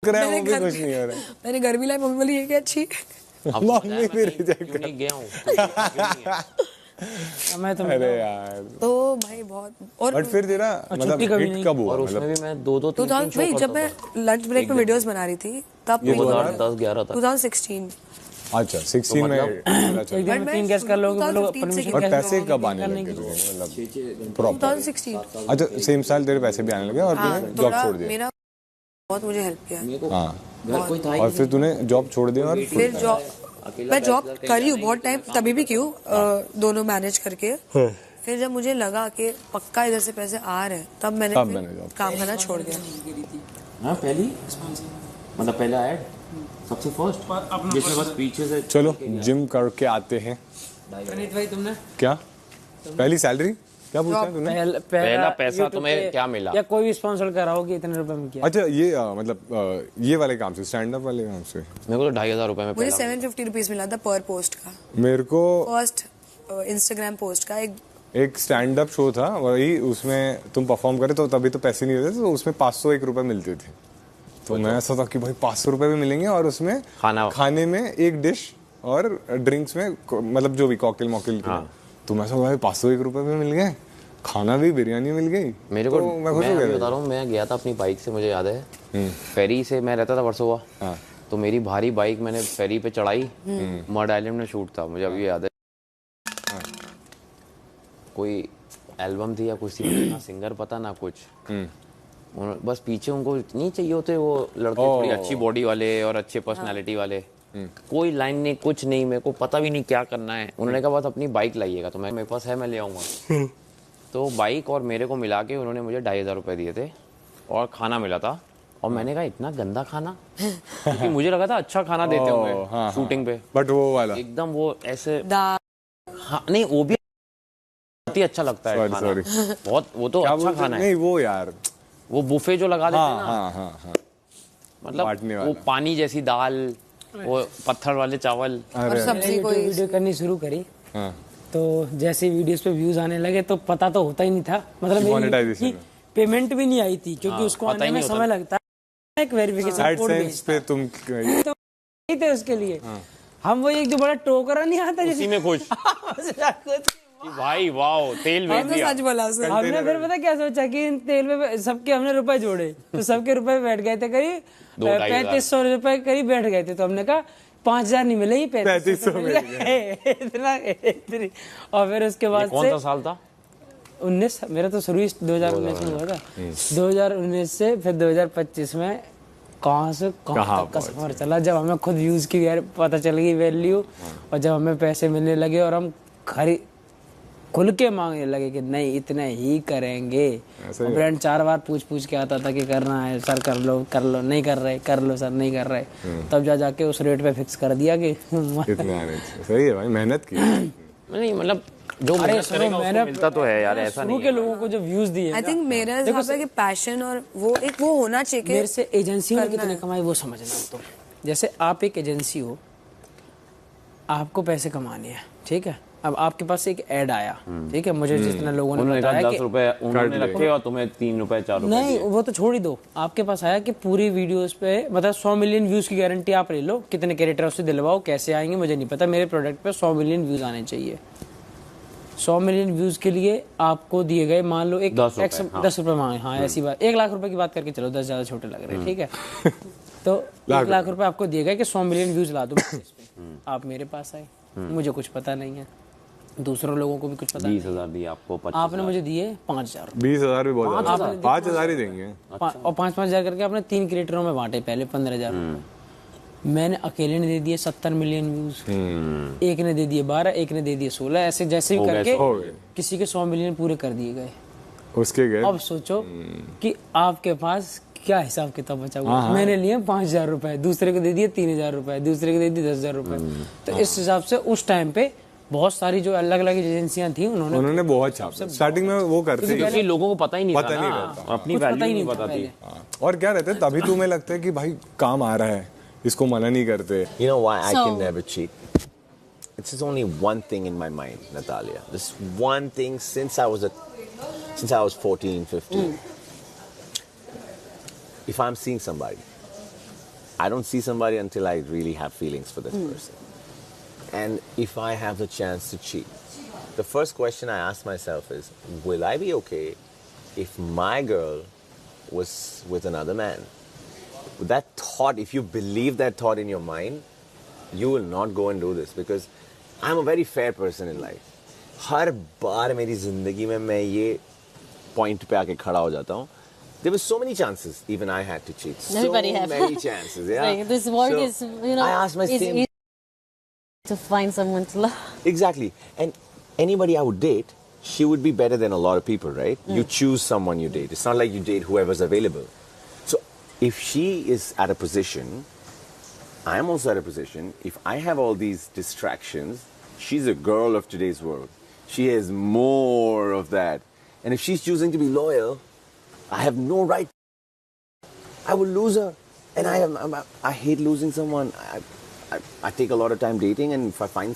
रहा है वो भी कुछ नहीं हो रहा है। मैंने घर भी लाई, मम्मी बोली ये क्या अच्छी मम्मी भी रिजेक्ट कर नहीं गया हूँ मैं तो अरे यार तो भाई बहुत। और बट फिर तेरा मतलब हिट कब हुआ और उसमें मतलब भी मैं दो तीन भाई जब मैं लंच ब्रेक में वीडियोस बना रही थी तब ये 2010-11 तक 2016। अच्छा 16 में अच्छा एक दिन में 3 गेस्ट कर लोगे, वो लोग परमिशन और पैसे कब आने लगे तुझे मतलब प्रॉपर 2016 अच्छा सेम साल तेरे पैसे भी आने लगे और तूने जॉब थोड़ा छोड़ दिया मेरा बहुत मुझे हेल्प किया। हाँ और फिर तूने जॉब छोड़ दिया और फिर जॉब मैं जॉब करी हूँ बहुत टाइम, तभी भी की हूँ दोनों मैनेज करके। फिर जब मुझे लगा कि पक्का इधर से पैसे आ रहे हैं तब मैंने काम करना छोड़ दिया। हाँ पहली मतलब पहला ऐड सबसे फर्स्ट जिसमें बस पीछे से चलो जिम करके आते हैं। अनित भाई तुमने क्या पहली सैलरी क्या पूछा है तूने? पहला पैसा YouTube तुम्हें पे क्या मिला? या कोई भी स्पॉन्सर करा हो कि इतने रुपए में किया? अच्छा ये मतलब ये वाले काम से स्टैंड अप वाले काम से मेरे को तो 2,500 रुपए में मुझे पहला 750 रुपीज मिला था पर पोस्ट का, मेरे को फर्स्ट इंस्टाग्राम पोस्ट का। एक स्टैंड अप शो था वही, उसमें तुम परफॉर्म करे तो तभी तो पैसे नहीं देते, तो उसमें 501 रुपए मिलते थे। तो मैं ऐसा था कि भाई 500 रुपए भी मिलेंगे और उसमें खाने में एक डिश और ड्रिंक्स में मतलब जो भी कॉकटेल मॉकटेल तो मैं भाई 501 रुपए भी मिल गए, खाना भी बिरयानी मिल गई मेरे को। तो मैं खुश हो गया बता रहा हूँ मैं गया था अपनी बाइक से, मुझे याद है फेरी से मैं रहता था वर्सोवा, तो मेरी भारी बाइक मैंने फेरी पे चढ़ाई, मड आइलैंड में शूट था, मुझे अभी याद है। कोई एल्बम थी या कुछ थी, ना सिंगर पता ना कुछ, बस पीछे उनको नहीं चाहिए होते वो लड़के थोड़ी अच्छी बॉडी वाले और अच्छे पर्सनालिटी वाले, कोई लाइन नहीं कुछ नहीं, मेरे को पता भी नहीं क्या करना है। उन्होंने कहा बस अपनी बाइक लाइएगा, तो मैं मेरे पास है मैं ले आऊँगा। तो बाइक और मेरे को मिला के उन्होंने मुझे 2,500 रुपये दिए थे और खाना मिला था। और मैंने कहा इतना गंदा खाना, क्योंकि मुझे लगा था अच्छा खाना देते होंगे शूटिंग पे, बट वो वाला एकदम वो ऐसे हाँ नहीं वो भी अच्छा लगता है खाना बहुत, वो तो अच्छा खाना है नहीं वो यार वो बुफे जो लगा देते हैं ना, हाँ मतलब वो पानी जैसी दाल, वो पत्थर वाले चावल और सब्जी कोई वीडियो करनी शुरू करी तो जैसे वीडियोस पे व्यूज आने लगे तो पता तो होता ही नहीं था, मतलब पेमेंट भी नहीं आई थी क्योंकि उसको आने में समय लगता है। एक वेरिफिकेशन कोड भेजता पे तुम तो नहीं थे उसके लिए, हम वो एक जो बड़ा टोकरा नहीं आता उसी में खुश कि भाई वाओ तेल भेज दिया। सच बोला उसने। हमने फिर पता क्या सोचा कि इन तेल में सबके हमने रुपए जोड़े तो सबके रुपए बैठ गए थे करीब 3500 रुपए करीब बैठ गए थे, तो हमने कहा 5,000 नहीं मिले ही 3500 इतनी। और फिर उसके बाद कौन सा साल था? 19, मेरा तो शुरू 2019 में हुआ था। 2019 से फिर 2025 में कहाँ से कहाँ तक कस्टमर चला, जब हमें खुद यूज की पता चल गई वैल्यू, और जब हमें पैसे मिलने लगे और हम खुल के मांगने लगे कि नहीं इतने ही करेंगे। ब्रांड 4 बार पूछ के आता था कि करना है सर, कर लो, नहीं कर रहे, कर लो सर, नहीं कर रहे, तब जाके उस रेट पे फिक्स कर दिया कि सही है भाई, मेहनत की नहीं मतलब जो मेहनत करेगा उसको मिलता तो है यार, ऐसा नहीं के लोगों को जो व्यूज दिए। आई थिंक मेरा हिसाब है कि पैशन और वो एक वो होना चाहिए। मेरे से एजेंसी ने कितने कमाए वो समझना। तो जैसे आप एक एजेंसी हो, आपको पैसे कमाने हैं, ठीक है, अब आपके पास एक ऐड आया, ठीक है, मुझे जितने लोगों ने बताया कि 10 रुपए उन्होंने रखे और तुम्हें 3 रुपए 4 रुपए नहीं वो तो छोड़ ही दो, आपके पास आया कि पूरी वीडियोस पे मतलब 100 मिलियन व्यूज की गारंटी आप ले लो, कितने कैरेक्टर उससे दिलवाओ, कैसे आएंगे मुझे नहीं पता, मेरे प्रोडक्ट पे 100 मिलियन व्यूज आने चाहिए। 100 मिलियन व्यूज के लिए आपको दिए गए मान लो एक 10 रुपए मांगे, हाँ ऐसी बात, 1 लाख रुपए की बात करके चलो, 10 ज्यादा छोटे लग रहे हैं, ठीक है, तो 1 लाख रुपए आपको दिए गए कि 100 मिलियन व्यूज ला दो। आप मेरे पास आए, मुझे कुछ पता नहीं है, दूसरों लोगों को भी कुछ पता 20,000 दिए आपको, आपने मुझे दिए 5,000। 20,000 भी बहुत ज्यादा, 5,000 ही देंगे और 5,000 करके आपने 3 क्रिएटरों में बांटे, पहले 15,000 मैंने अकेले ने दे दिए 70 मिलियन व्यूज, एक ने दे दिए 12, एक ने दे दिए 16, ऐसे जैसे भी करके किसी के 100 मिलियन पूरे कर दिए गए। उसके गए। अब सोचो कि आपके पास क्या हिसाब किताब बचा हुआ। मैंने लिए 5,000 रुपए, दूसरे को दे दिए 3,000 रुपए, दूसरे को दे दिए 10,000 रुपए। तो इस हिसाब से उस टाइम पे बहुत सारी जो अलग अलग एजेंसियां थी उन्होंने बहुत छाप स्टार्टिंग में वो करते हैं, क्योंकि लोगों को पता ही नहीं पता था नहीं ना, रहता, अपनी वैल्यू नहीं पता थी। और क्या रहता है तभी तुम्हें लगता है कि भाई काम आ रहा है, इसको मना नहीं करते। You know why I can never cheat? It's just only one thing in my mind, Natalia. This one thing since I was 14, 15. If I'm seeing somebody I don't see somebody until I really have feelings for this person. And if I have the chance to cheat, the first question I ask myself is, will I be okay if my girl was with another man? That thought, if you believe that thought in your mind, you will not go and do this, because I'm a very fair person in life. हर बार मेरी जिंदगी में मैं ये point पे आके खड़ा हो जाता हूँ. There were so many chances, even I had to cheat. Everybody so have. many chances, yeah. Like, this world So, is, you know, I asked my is same. easy to find someone to love. Exactly. And anybody I would date, she would be better than a lot of people, right? You choose someone you date. It's not like you date whoever's available. So if she is at a position, I am also at a position, if I have all these distractions, she's a girl of today's world. She has more of that. And if she's choosing to be loyal, I have no right. I will lose her. And I hate losing someone. I take a lot of time dating, and if I find